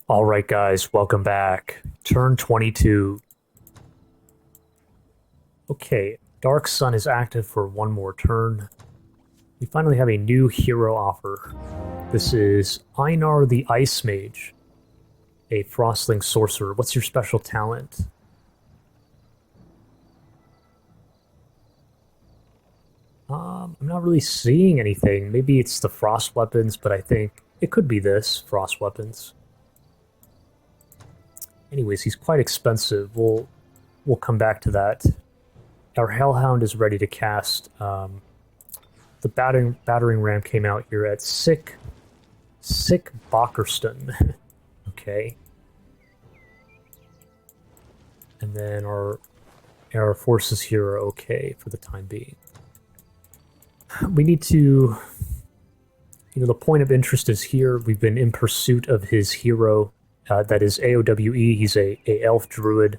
All right, guys, welcome back. Turn 22. Okay, Dark Sun is active for one more turn. We finally have a new hero offer. This is Einar the Ice Mage, a Frostling sorcerer. What's your special talent? I'm not really seeing anything. Maybe it's the frost weapons, but I think it could be this, frost weapons. Anyways, he's quite expensive. We'll come back to that. Our Hellhound is ready to cast. The battering ram came out here at Sick Bockerston. Okay. And then our forces here are okay for the time being. We need to, the point of interest is here. We've been in pursuit of his hero, that is AOWe. He's a elf druid.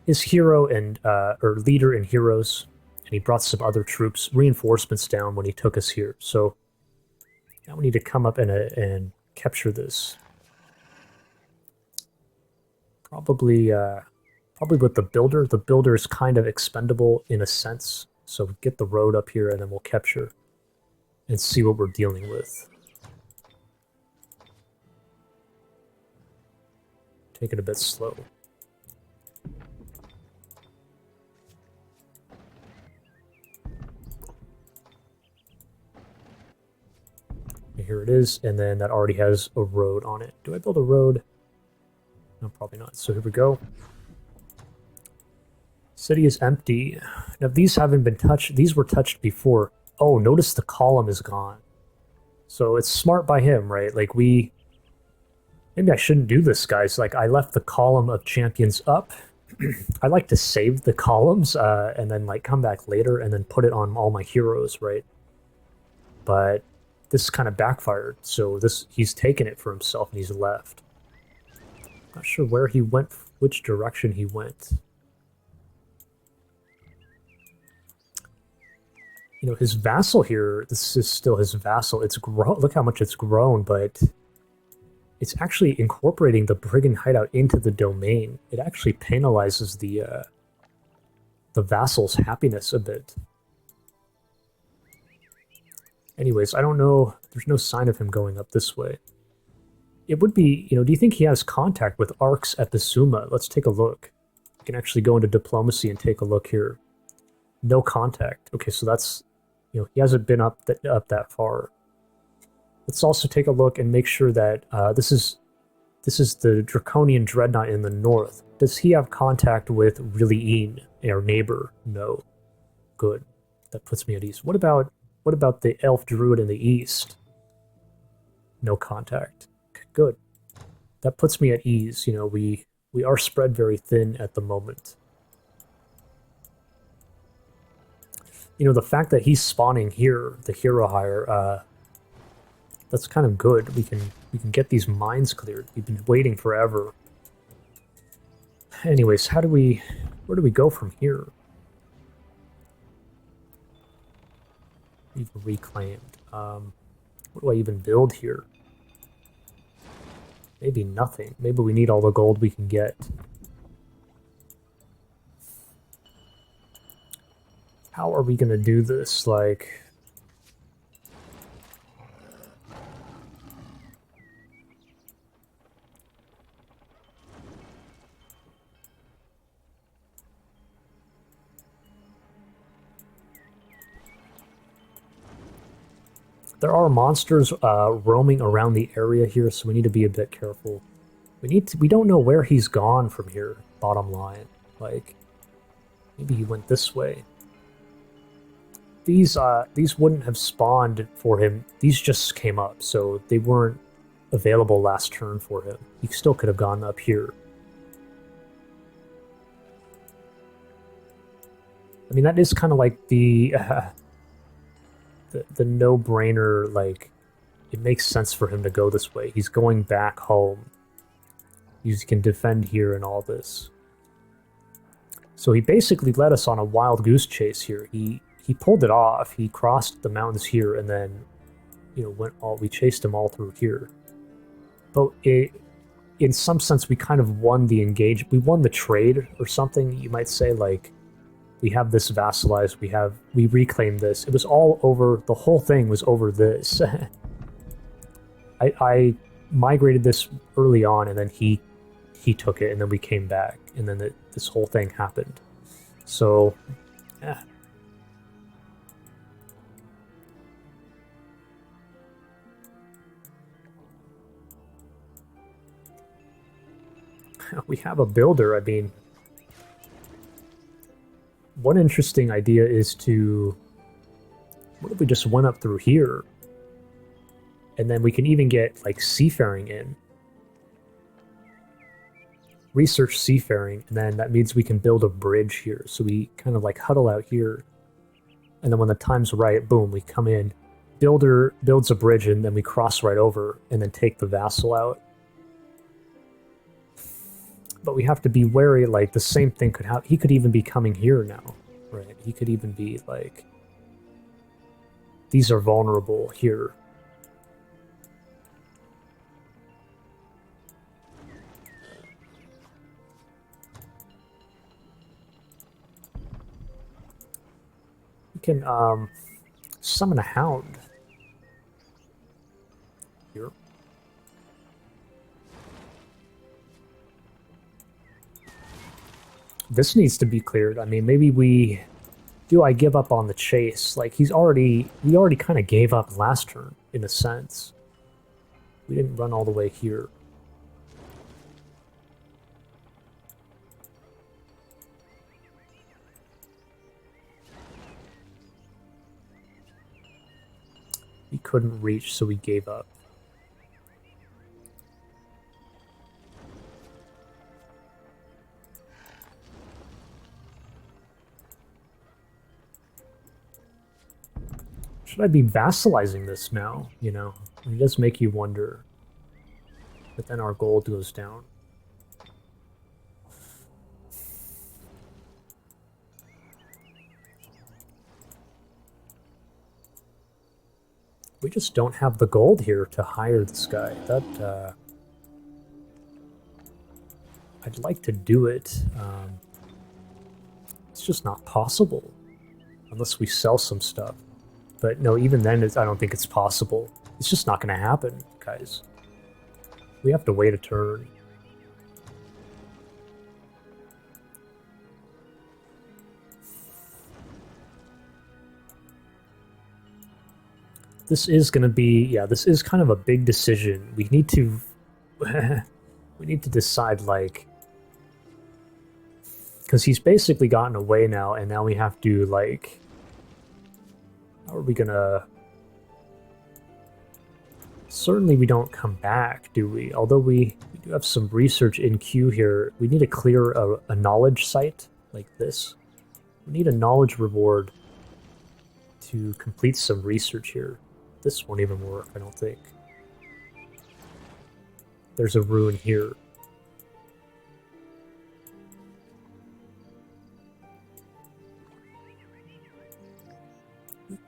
His hero and or leader in heroes, and he brought some other troops, reinforcements down when he took us here. So now we need to come up and capture this. Probably with the builder. The builder is kind of expendable in a sense. So get the road up here, and then we'll capture and see what we're dealing with. Take it a bit slow. Here it is, and then that already has a road on it. Do I build a road? No, probably not. So here we go. City is empty. Now these haven't been touched. These were touched before. Oh, notice the column is gone. So it's smart by him, right? Like maybe I shouldn't do this, guys. Like I left the column of champions up. I like to save the columns and then like come back later and then put it on all my heroes, right? But this kind of backfired. So he's taken it for himself and he's left. Not sure where he went, which direction he went. His vassal here, this is still his vassal. It's grown. Look how much it's grown, but it's actually incorporating the brigand hideout into the domain. It actually penalizes the vassal's happiness a bit. Anyways, I don't know. There's no sign of him going up this way. It would be, do you think he has contact with Arx at the Summa? Let's take a look. We can actually go into diplomacy and take a look here. No contact. Okay, so that's, he hasn't been up that far. Let's also take a look and make sure that this is the Draconian Dreadnought in the north. Does he have contact with Rili'in, our neighbor? No. Good. That puts me at ease. What about the Elf Druid in the east? No contact. Okay, good. That puts me at ease. We are spread very thin at the moment. The fact that he's spawning here, the hero hire, that's kind of good. We can get these mines cleared. We've been waiting forever. Anyways, where do we go from here? We've reclaimed. What do I even build here? Maybe nothing. Maybe we need all the gold we can get. How are we gonna do this? Like, there are monsters roaming around the area here, so we need to be a bit careful. We don't know where he's gone from here, bottom line. Like, maybe he went this way. These wouldn't have spawned for him. These just came up, so they weren't available last turn for him. He still could have gone up here. I mean, that is kind of like the no-brainer, like, it makes sense for him to go this way. He's going back home. You can defend here and all this. So he basically led us on a wild goose chase here. He pulled it off. He crossed the mountains here and then, we chased him all through here. But in some sense, we kind of won the we won the trade or something, you might say. Like, we have this vassalized, we reclaimed this. It was all over, the whole thing was over this. I migrated this early on, and then he took it, and then we came back, and then this whole thing happened. So, yeah. We have a builder. I mean, one interesting idea is to... What if we just went up through here? And then we can even get, like, seafaring in. Research seafaring, and then that means we can build a bridge here. So we kind of, like, huddle out here. And then when the time's right, boom, we come in. Builder builds a bridge, and then we cross right over, and then take the vassal out. But we have to be wary, like, the same thing could happen. He could even be coming here now, right? He could even be, like... These are vulnerable here. We can, summon a Hound. Here. This needs to be cleared. I mean, maybe do I give up on the chase? Like, we already kind of gave up last turn, in a sense. We didn't run all the way here. We couldn't reach, so we gave up. Should I be vassalizing this now? You know, it does make you wonder. But then our gold goes down. We just don't have the gold here to hire this guy. That, I'd like to do it. It's just not possible. Unless we sell some stuff. But no, even then, I don't think it's possible. It's just not going to happen, guys. We have to wait a turn. This is going to be, yeah, this is kind of a big decision. We need to, we need to decide, like, because he's basically gotten away now, and now we have to, like, how are we gonna... Certainly we don't come back, do we? Although we do have some research in queue here. We need to clear a knowledge site like this. We need a knowledge reward to complete some research here. This won't even work, I don't think. There's a ruin here.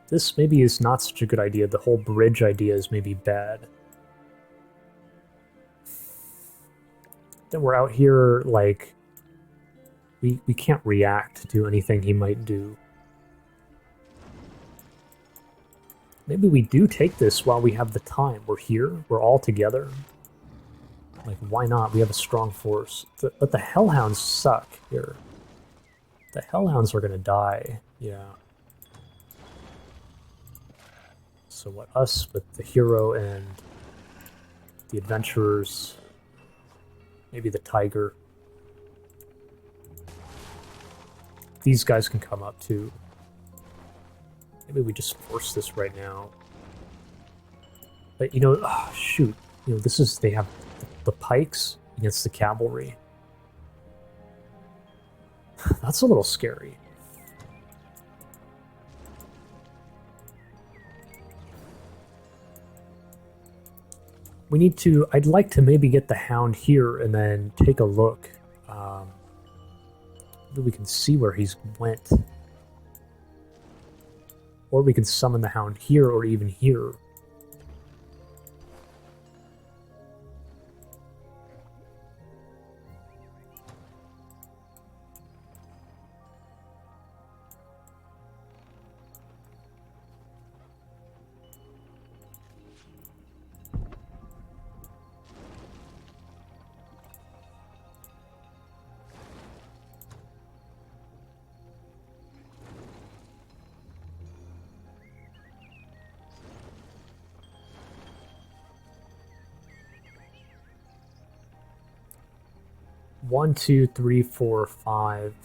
This maybe is not such a good idea. The whole bridge idea is maybe bad. Then we're out here, like, we can't react to anything he might do. Maybe we do take this while we have the time. We're here, we're all together. Like, why not? We have a strong force. But the Hellhounds suck here. The Hellhounds are gonna die, yeah. So what, us with the hero and the adventurers, maybe the tiger. These guys can come up too. Maybe we just force this right now. But you know, oh, shoot, you know, this is, they have the pikes against the cavalry. That's a little scary. We need to, I'd like to maybe get the Hound here and then take a look. Maybe we can see where he's went. Or we can summon the Hound here or even here. 1, 2, 3, 4, 5.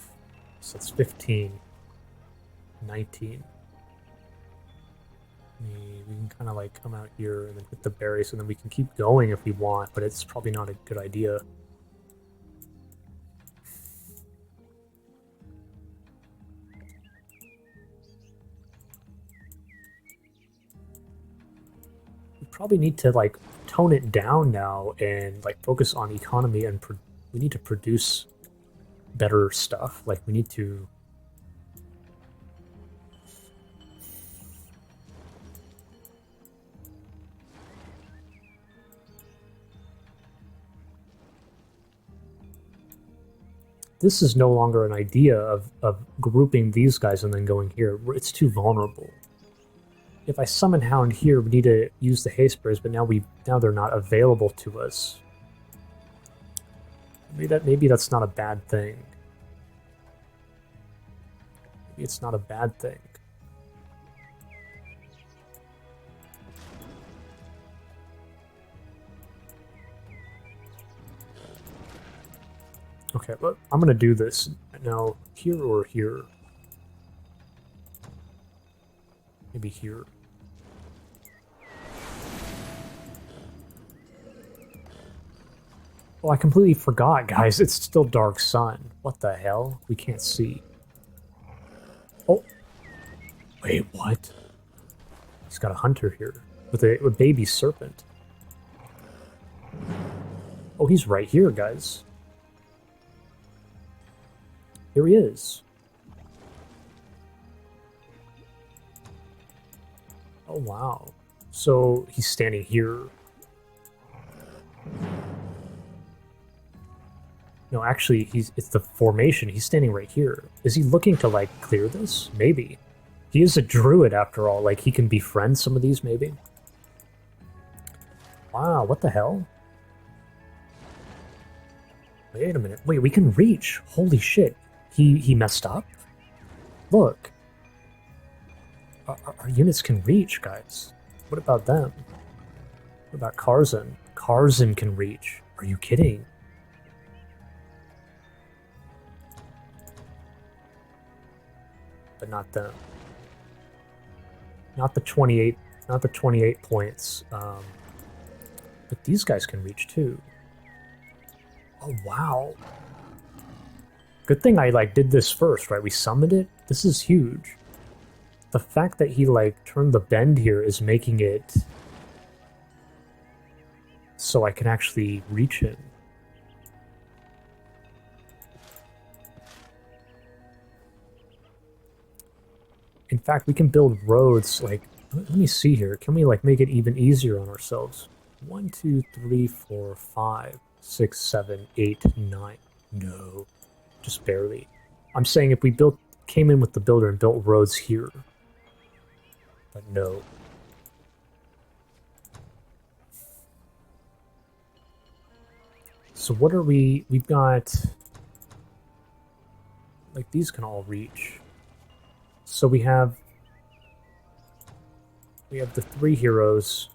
So that's 15. 19. We can kind of like come out here and then hit the berries, and then we can keep going if we want, but it's probably not a good idea. We probably need to like tone it down now and like focus on economy, and we need to produce better stuff. Like we need to this is no longer an idea of grouping these guys and then going here. It's too vulnerable. If I summon Hound here, we need to use the hasteberries, but now they're not available to us. Maybe that's not a bad thing. Maybe it's not a bad thing. Okay, look, I'm gonna do this now. Here or here? Maybe here. Oh, I completely forgot, guys. It's still dark sun. What the hell? We can't see. Oh. Wait, what? He's got a hunter here with a baby serpent. Oh, he's right here, guys. Here he is. Oh, wow. So he's standing here. No, actually, it's the formation. He's standing right here. Is he looking to, like, clear this? Maybe. He is a druid, after all. Like, he can befriend some of these, maybe. Wow, what the hell? Wait a minute. Wait, we can reach. Holy shit. He messed up? Look. Our units can reach, guys. What about them? What about Karzan? Karzan can reach. Are you kidding? But not them. Not the 28. Not the 28 points. But these guys can reach too. Oh wow. Good thing I like did this first, right? We summoned it. This is huge. The fact that he like turned the bend here is making it so I can actually reach him. In fact, we can build roads, like, let me see here. Can we, like, make it even easier on ourselves? 1, 2, 3, 4, 5, 6, 7, 8, 9. No, just barely. I'm saying if we came in with the builder and built roads here. But no. So what are we've got, like, these can all reach. So we have the 3 heroes,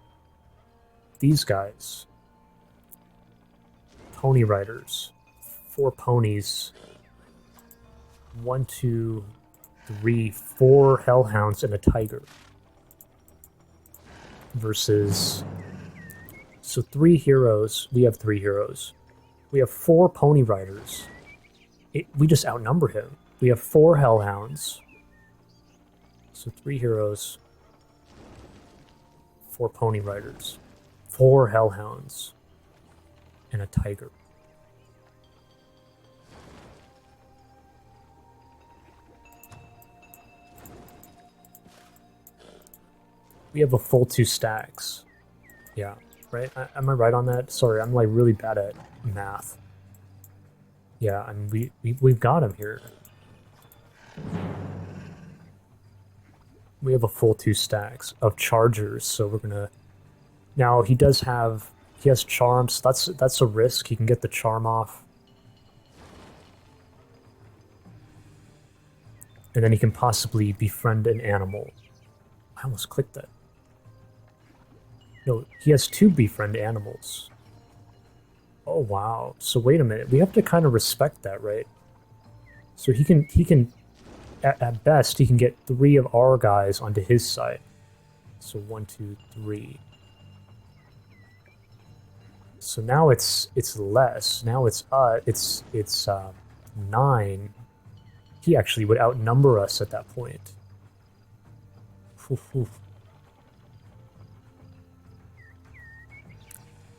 these guys, pony riders, 4 ponies, 1, 2, 3, 4 hellhounds and a tiger. Versus, so 3 heroes, we have 3 heroes. We have 4 pony riders. We just outnumber him. We have 4 hellhounds. So 3 heroes, 4 pony riders, 4 hellhounds, and a tiger. We have a full 2 stacks. Yeah, right? Am I right on that? Sorry, I'm like really bad at math. Yeah, and we've got him here. We have a full 2 stacks of chargers, so we're gonna... Now, he has charms, that's a risk. He can get the charm off. And then he can possibly befriend an animal. I almost clicked that. No, he has 2 befriend animals. Oh wow. So wait a minute. We have to kind of respect that, right? So he can at best he can get 3 of our guys onto his side. So 1, 2, 3. So now it's less. Now it's 9. He actually would outnumber us at that point.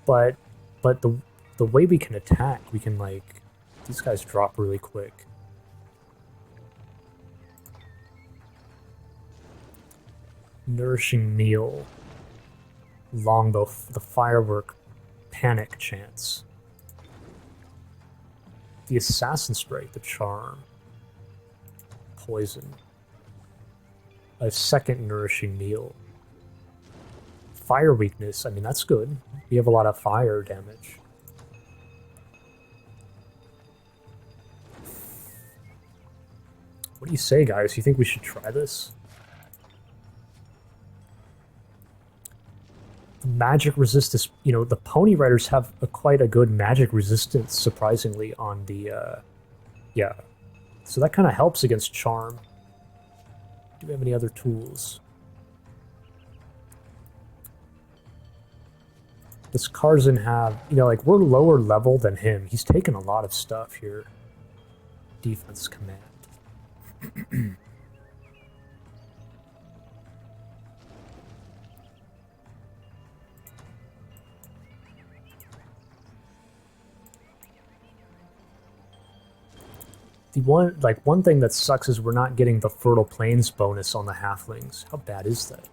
But the way we can attack, we can like these guys drop really quick. Nourishing meal. Longbow, the firework, panic chance. The assassin spray, the charm. Poison. A second nourishing meal. Fire weakness, I mean that's good. We have a lot of fire damage. What do you say, guys? You think we should try this? Magic resistance, you know, the pony riders have quite a good magic resistance, surprisingly, on the, yeah. So that kind of helps against charm. Do we have any other tools? Does Karzan have, you know, like, we're lower level than him. He's taken a lot of stuff here. Defense command. One thing that sucks is we're not getting the Fertile Plains bonus on the Halflings. How bad is that?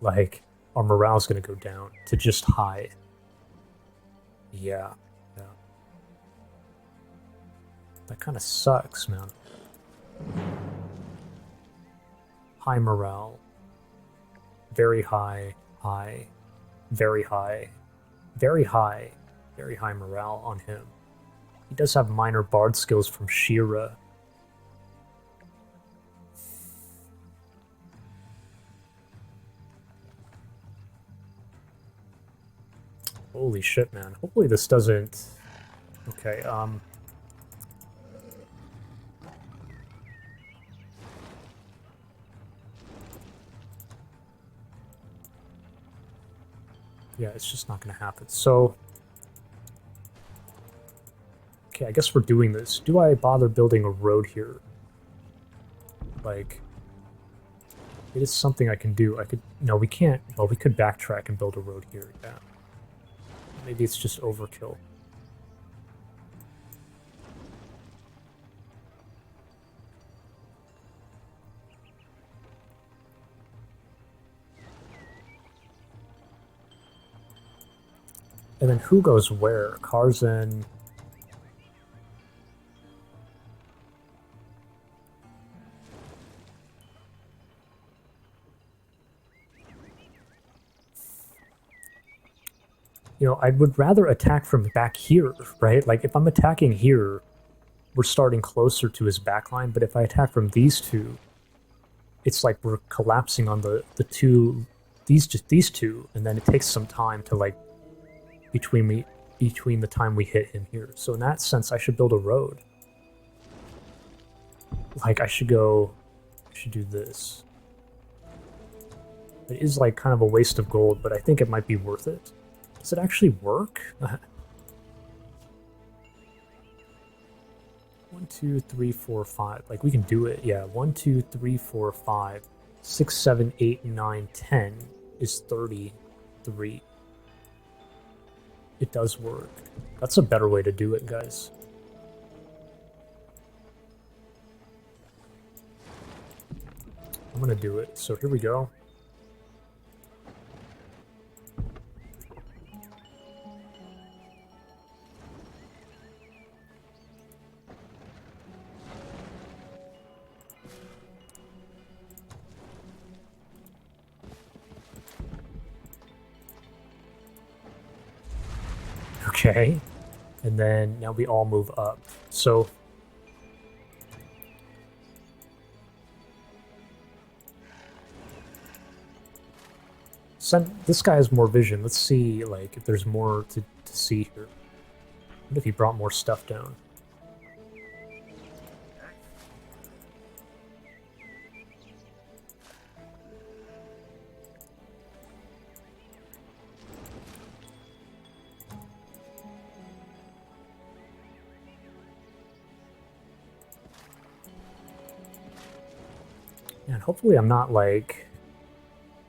Like, our morale's gonna go down to just high. Yeah. That kind of sucks, man. High morale. Very high, high, very high, very high, very high morale on him. He does have minor bard skills from Shira. Holy shit, man. Hopefully this doesn't... Okay, yeah, it's just not gonna happen. So... Okay, I guess we're doing this. Do I bother building a road here? Like... It is something I can do. I could... No, we can't. Well, we could backtrack and build a road here, yeah. Maybe it's just overkill. And then who goes where? Karzan... You know, I would rather attack from back here, right? Like, if I'm attacking here, we're starting closer to his backline, but if I attack from these two, it's like we're collapsing on the two, these two, and then it takes some time to, like, between the time we hit him here. So in that sense, I should build a road. Like, I should do this. It is, like, kind of a waste of gold, but I think it might be worth it. Does it actually work? 1, 2, 3, 4, 5. Like, we can do it. Yeah, 1, 2, 3, 4, 5, 6, 7, 8, 9, 10 is 33. It does work. That's a better way to do it, guys. I'm gonna do it. So here we go. Okay, and then now we all move up. So this guy has more vision. Let's see, like, if there's more to see here. What if he brought more stuff down? And hopefully I'm not, like,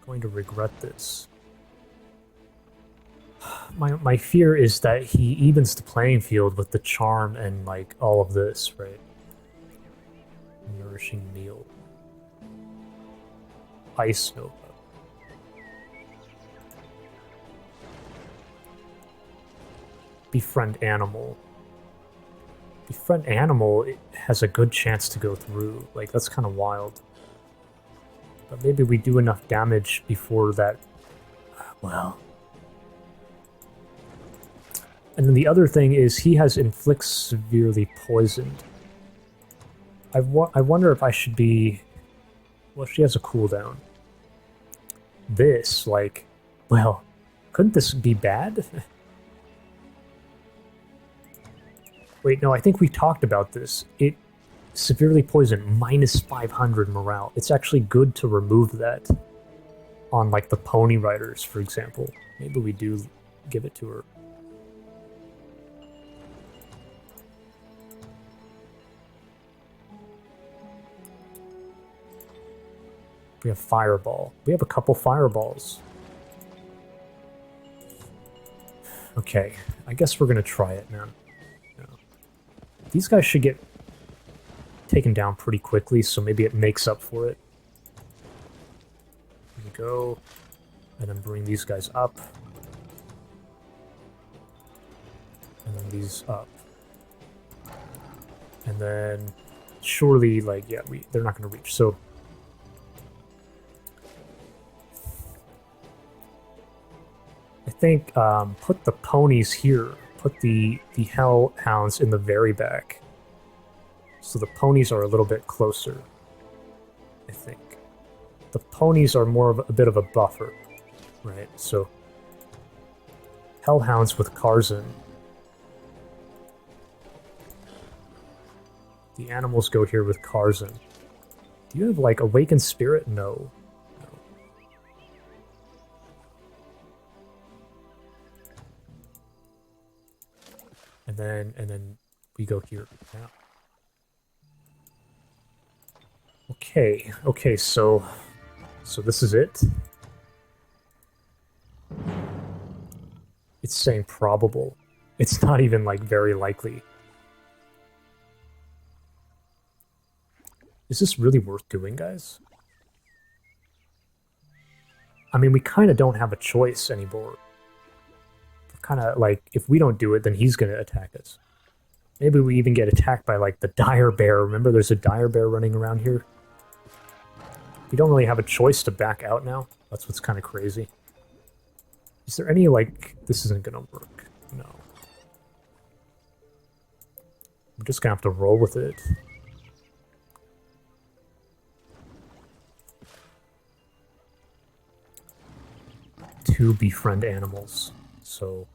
going to regret this. My fear is that he evens the playing field with the charm and, like, all of this, right? Nourishing meal. Ice Nova. Befriend Animal. Befriend Animal, it has a good chance to go through. Like, that's kind of wild. But maybe we do enough damage before that. Well. And then the other thing is he has inflicts severely poisoned. I wonder if I should be... Well, she has a cooldown. This, like... Well, couldn't this be bad? Wait, no, I think we talked about this. It severely poisoned, minus 500 morale. It's actually good to remove that on, like, the pony riders, for example. Maybe we do give it to her. We have Fireball. We have a couple Fireballs. Okay, I guess we're gonna try it, man. Yeah. These guys should get taken down pretty quickly, so maybe it makes up for it. Here we go. And then bring these guys up. And then these up. And then surely, like, yeah, they're not gonna reach, so... I think put the ponies here. Put the Hellhounds in the very back. So the ponies are a little bit closer, I think. The ponies are more of a bit of a buffer, right? So Hellhounds with Karzin. The animals go here with Karzin. Do you have, like, Awakened Spirit? No. And then we go here. Yeah. Okay, so this is it. It's saying probable. It's not even, like, very likely. Is this really worth doing, guys? I mean, we kind of don't have a choice anymore. Kind of like, if we don't do it, then he's going to attack us. Maybe we even get attacked by, like, the dire bear. Remember, there's a dire bear running around here? We don't really have a choice to back out now. That's what's kind of crazy. Is there any, like, this isn't going to work? No. I'm just going to have to roll with it. Two befriend animals. So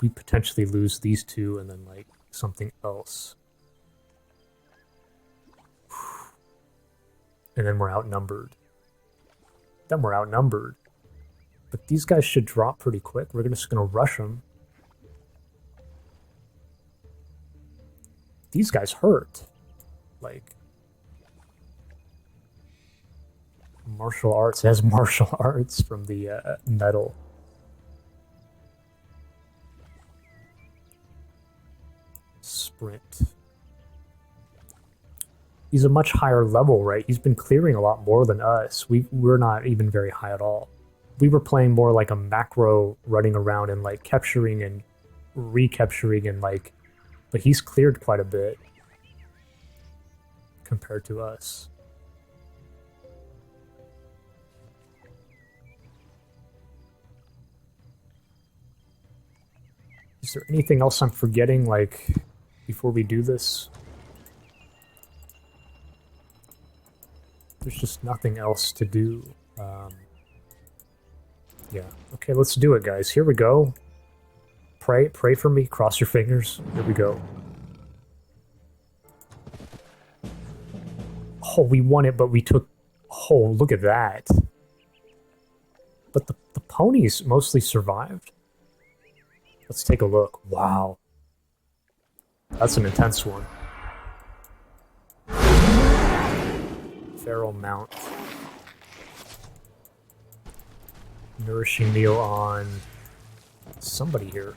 we potentially lose these two and then, like, something else. And then we're outnumbered. Then we're outnumbered. But these guys should drop pretty quick. We're just going to rush them. These guys hurt. Like... Martial arts. It has martial arts from the metal. Sprint. He's a much higher level, right? He's been clearing a lot more than us. We're not even very high at all. We were playing more like a macro, running around and, like, capturing and recapturing and, like... But he's cleared quite a bit compared to us. Is there anything else I'm forgetting, like, before we do this? There's just nothing else to do. Yeah. Okay, let's do it, guys. Here we go. pray for me. Cross your fingers. Here we go. Oh, we won it, but we took... Oh, look at that. But the ponies mostly survived. Let's take a look. Wow. That's an intense one. Feral mount. Nourishing meal on somebody here.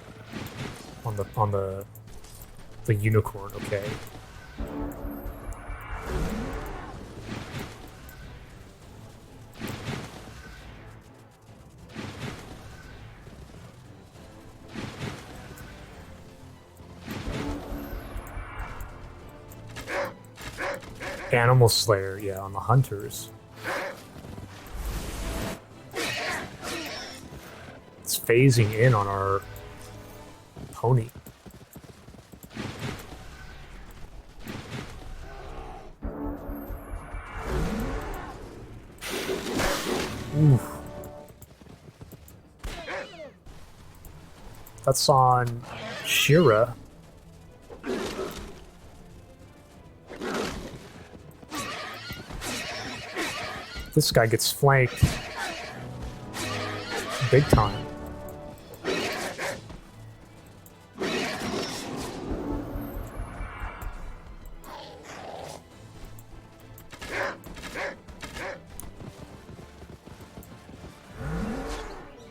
On the unicorn, okay. Animal Slayer, yeah, on the hunters. It's phasing in on our pony. Oof. That's on Shira. This guy gets flanked big time.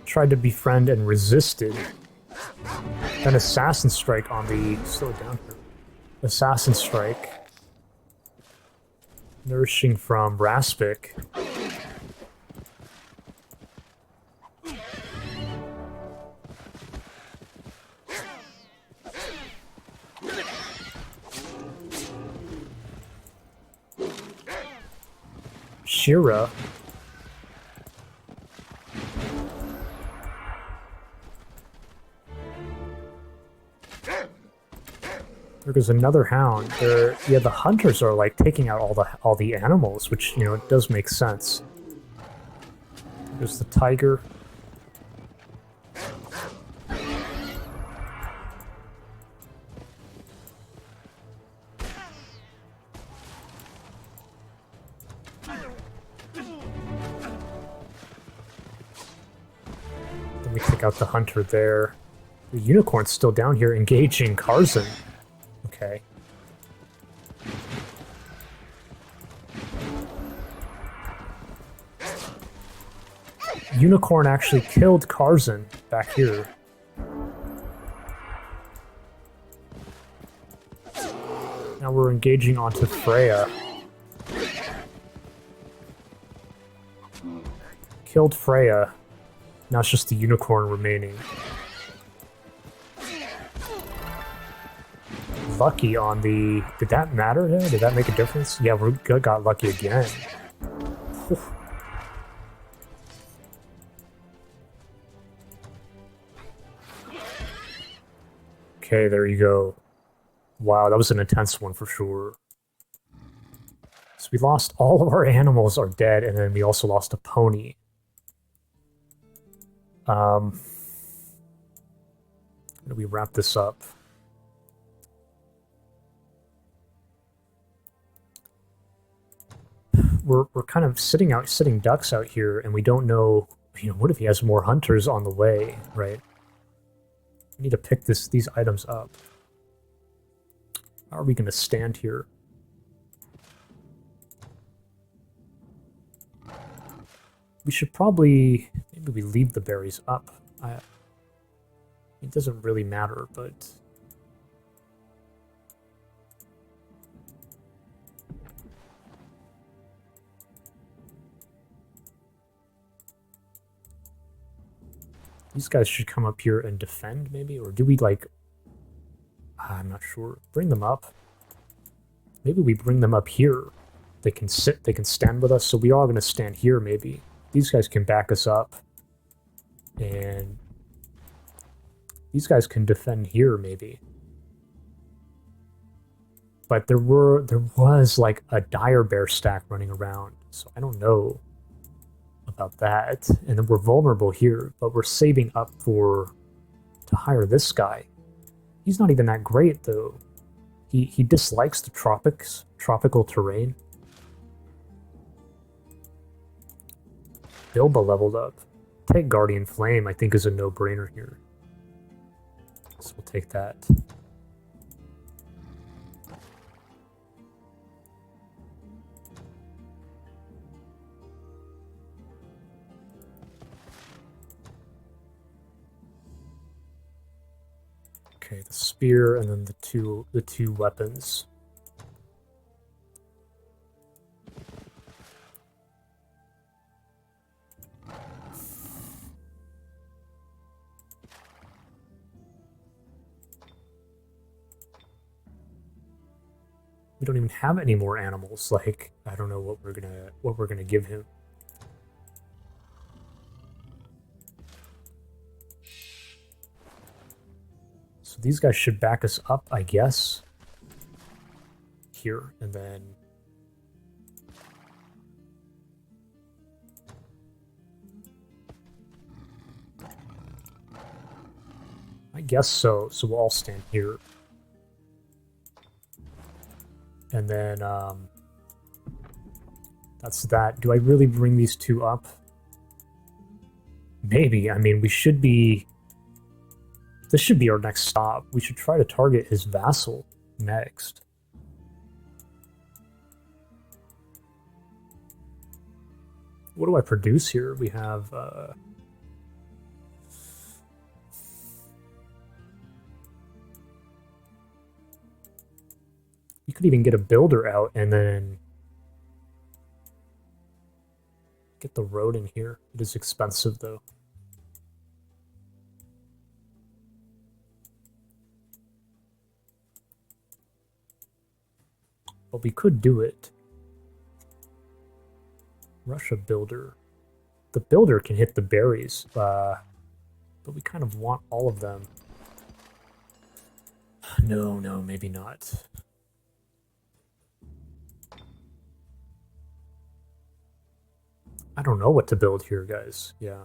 Tried to befriend and resisted. Then Assassin Strike on the... Slow it down here. Assassin Strike. Nourishing from Raspic. Shira. There goes another hound. Yeah, the hunters are like taking out all the animals, which, you know, it does make sense. There's the tiger. Let me take out the hunter there. The unicorn's still down here engaging Karzan. Okay. Unicorn actually killed Karzan back here. Now we're engaging onto Freya. Killed Freya. Now it's just the unicorn remaining. Lucky on the... Did that matter? Yeah? Did that make a difference? Yeah, we got lucky again. Whew. Okay, there you go. Wow, that was an intense one for sure. So we lost all of our animals are dead, and then we also lost a pony. How do we wrap this up? We're kind of sitting ducks out here, and we don't know, you know, what if he has more hunters on the way, right? We need to pick these items up. How are we going to stand here? We should maybe we leave the berries up. It doesn't really matter, but... These guys should come up here and defend, maybe? Or do we, like... I'm not sure. Bring them up. Maybe we bring them up here. They can sit, they can stand with us, so we are going to stand here, maybe. These guys can back us up. And... these guys can defend here, maybe. But there was, like, a dire bear stack running around, so I don't know about that. And then we're vulnerable here, but we're saving up for to hire this guy. He's not even that great, though. He dislikes the tropics, tropical terrain. Bilba leveled up. Take Guardian Flame, I think, is a no-brainer here. So we'll take that. Okay, the spear and then the two weapons. We don't even have any more animals. Like, I don't know what we're gonna give him. So these guys should back us up, I guess. Here, and then I guess so. So we'll all stand here. And then, that's that. Do I really bring these two up? Maybe. I mean, we should be... This should be our next stop. We should try to target his vassal next. What do I produce here? We have... You could even get a builder out and then get the road in here. It is expensive, though. But we could do it. Rush a builder. The builder can hit the berries, but we kind of want all of them. No, maybe not. I don't know what to build here, guys. Yeah.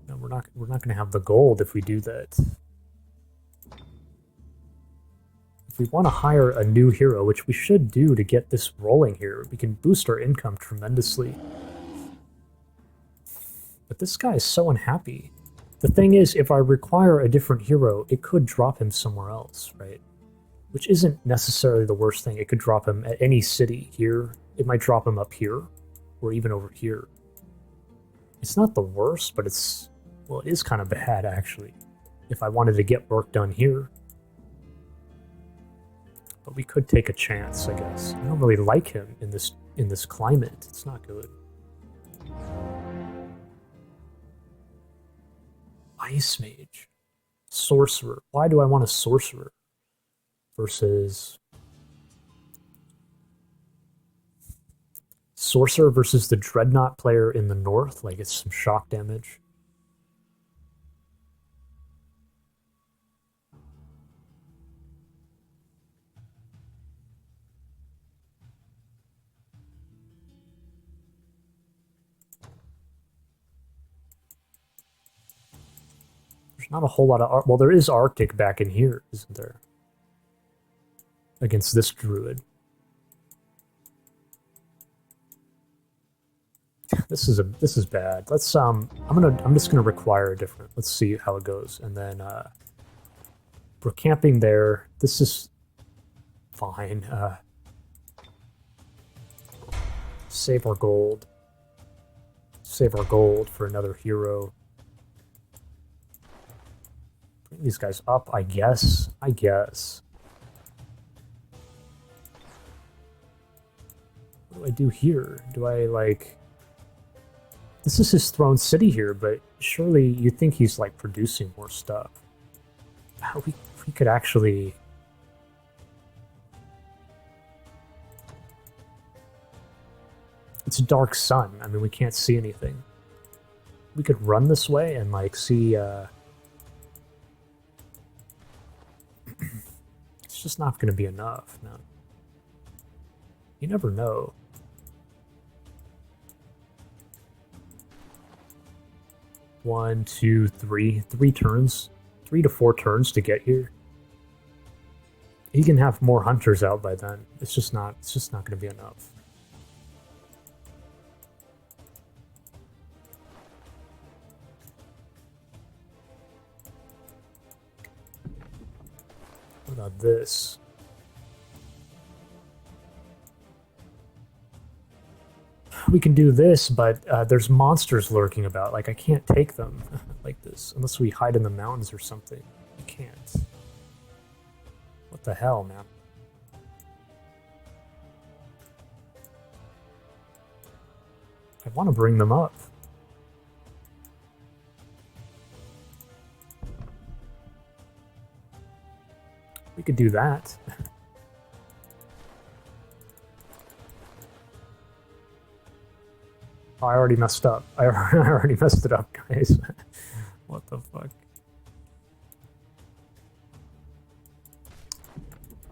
No, we're not going to have the gold if we do that. If we want to hire a new hero, which we should do to get this rolling here, we can boost our income tremendously. But this guy is so unhappy. The thing is, if I require a different hero, it could drop him somewhere else, right? Which isn't necessarily the worst thing. It could drop him at any city here. It might drop him up here, or even over here. It's not the worst, but it's... Well, it is kind of bad, actually, if I wanted to get work done here. But we could take a chance, I guess. I don't really like him in this climate. It's not good. Ice Mage. Sorcerer. Why do I want a Sorcerer? Versus... Sorcerer versus the Dreadnought player in the north. Like, it's some shock damage. There's not a whole lot of... Well, there is Arctic back in here, isn't there? Against this Druid. This is bad. Let's I'm just gonna require a different. Let's see how it goes, and then we're camping there. This is fine. Save our gold. Save our gold for another hero. Bring these guys up, I guess. I guess. What do I do here? Do I, like... This is his throne city here, but surely you think he's, like, producing more stuff. We could actually... It's a dark sun. I mean, we can't see anything. We could run this way and, like, see... It's just not going to be enough, no. You never know. One, two, three. 3 turns. 3 to 4 turns to get here. He can have more hunters out by then. It's just not going to be enough. What about this? We can do this, but there's monsters lurking about. Like, I can't take them like this unless we hide in the mountains or something. I can't. What the hell, man? I want to bring them up. We could do that. Oh, I already messed up. I already messed it up, guys. What the fuck?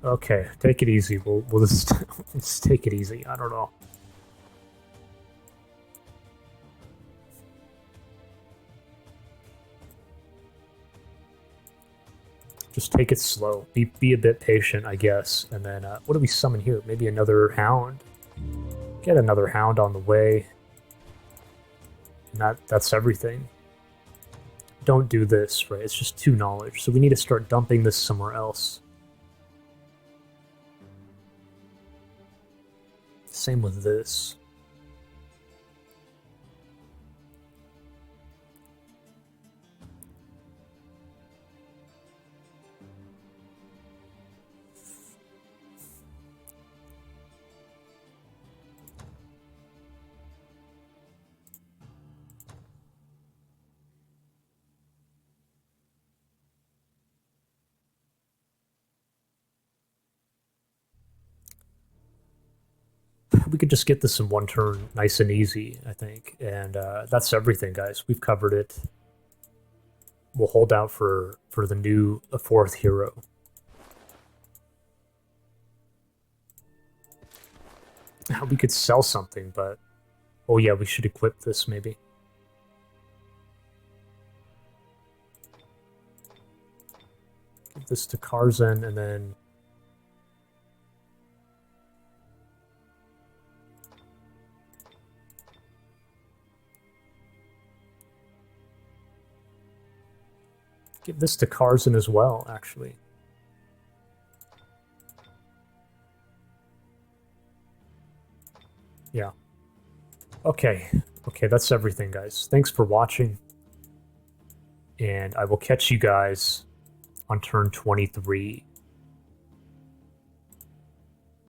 Okay, take it easy. We'll just take it easy. I don't know. Just take it slow. Be a bit patient, I guess. And then, what do we summon here? Maybe another Hound. Get another Hound on the way. And that's everything. Don't do this, right? It's just 2 knowledge. So we need to start dumping this somewhere else. Same with this. We could just get this in 1 turn, nice and easy, I think. And that's everything, guys. We've covered it. We'll hold out for the new 4th hero. We could sell something, but... Oh yeah, we should equip this, maybe. Give this to Karzen, and then... Give this to Karzen as well, actually. Yeah. Okay. Okay, that's everything, guys. Thanks for watching. And I will catch you guys on turn 23.